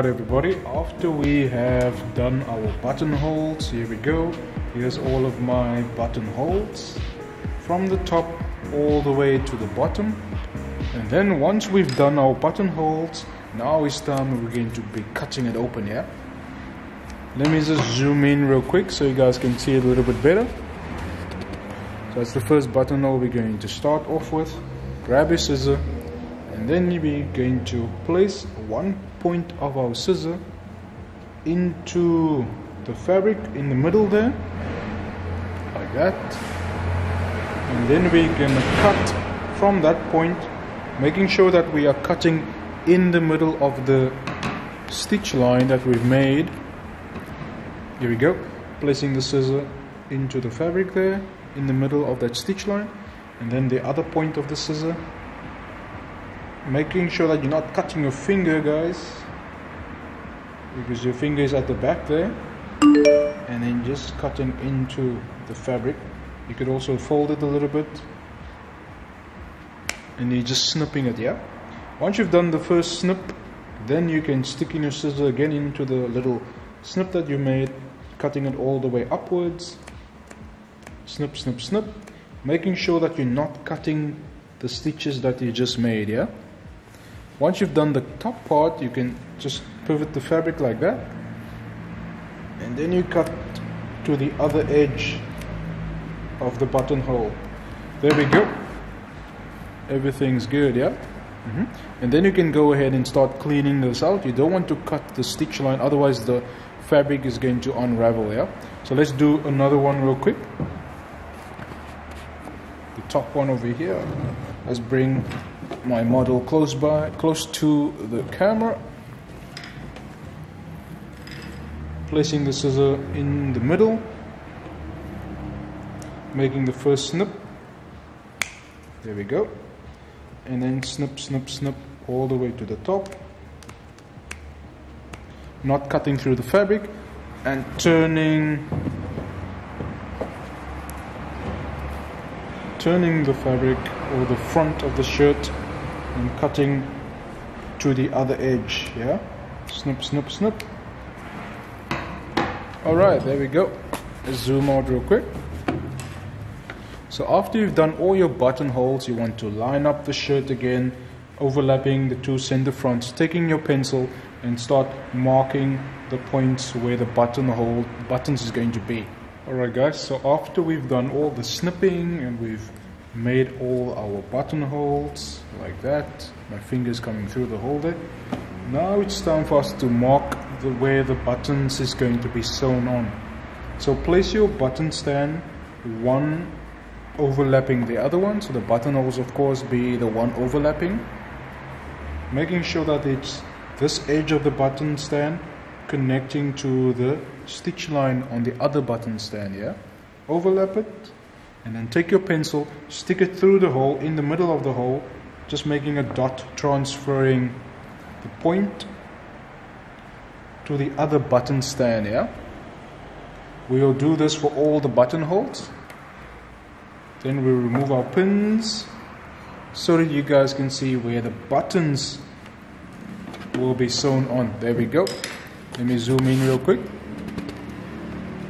Alright everybody, after we have done our buttonholes, here we go. Here's all of my buttonholes from the top all the way to the bottom. And then once we've done our buttonholes, now it's time we're going to be cutting it open, yeah? Let me just zoom in real quick so you guys can see it a little bit better. So that's the first buttonhole we're going to start off with. Grab a scissor, and then we're going to place one point of our scissor into the fabric in the middle there, like that. And then we're gonna cut from that point, making sure that we are cutting in the middle of the stitch line that we've made. Here we go, placing the scissor into the fabric there in the middle of that stitch line, and then the other point of the scissor, making sure that you're not cutting your finger, guys, because your finger is at the back there, and then just cutting into the fabric. You could also fold it a little bit, and you're just snipping it, yeah? Once you've done the first snip, then you can stick in your scissor again into the little snip that you made, cutting it all the way upwards. Snip, snip, snip, making sure that you're not cutting the stitches that you just made, yeah? Once you've done the top part, you can just pivot the fabric like that, and then you cut to the other edge of the buttonhole. There we go. Everything's good, yeah? And then you can go ahead and start cleaning this out. You don't want to cut the stitch line, otherwise the fabric is going to unravel, yeah? So let's do another one real quick. The top one over here. Let's bring my model close to the camera, placing the scissor in the middle, making the first snip. There we go. And then snip, snip, snip all the way to the top, not cutting through the fabric, and turning the fabric or the front of the shirt and cutting to the other edge, yeah? Snip, snip, snip. Alright, there we go. Let's zoom out real quick. So after you've done all your buttonholes, you want to line up the shirt again, overlapping the two center fronts, taking your pencil and start marking the points where the buttons is going to be. Alright guys, so after we've done all the snipping and we've made all our buttonholes like that, my fingers coming through the hole there, now it's time for us to mark where the buttons is going to be sewn on. So place your button stand one overlapping the other one, so the buttonholes of course be the one overlapping, making sure that it's this edge of the button stand connecting to the stitch line on the other button stand, yeah? Overlap it, and then take your pencil, stick it through the hole, in the middle of the hole, just making a dot, transferring the point to the other button stand, yeah? We will do this for all the buttonholes. Then we'll remove our pins so that you guys can see where the buttons will be sewn on. There we go. Let me zoom in real quick.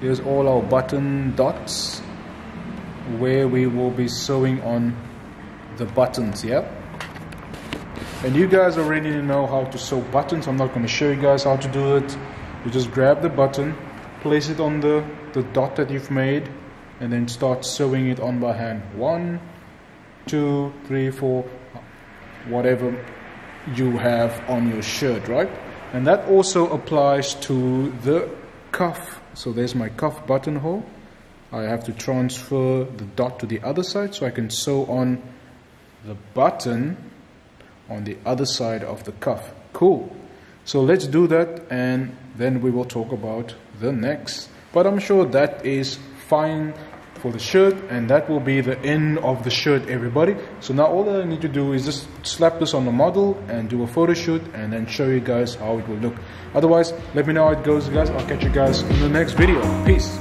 Here's all our button dots where we will be sewing on the buttons, yeah? And you guys already know how to sew buttons. I'm not going to show you guys how to do it. You just grab the button, place it on the dot that you've made, and then start sewing it on by hand. 1, 2, 3, 4, whatever you have on your shirt, right? And that also applies to the cuff. So there's my cuff buttonhole. I have to transfer the dot to the other side so I can sew on the button on the other side of the cuff. Cool. So let's do that, and then we will talk about the necks. But I'm sure that is fine for the shirt, and that will be the end of the shirt, everybody. So now all that I need to do is just slap this on the model and do a photo shoot, and then show you guys how it will look. Otherwise, let me know how it goes, guys. I'll catch you guys in the next video. Peace.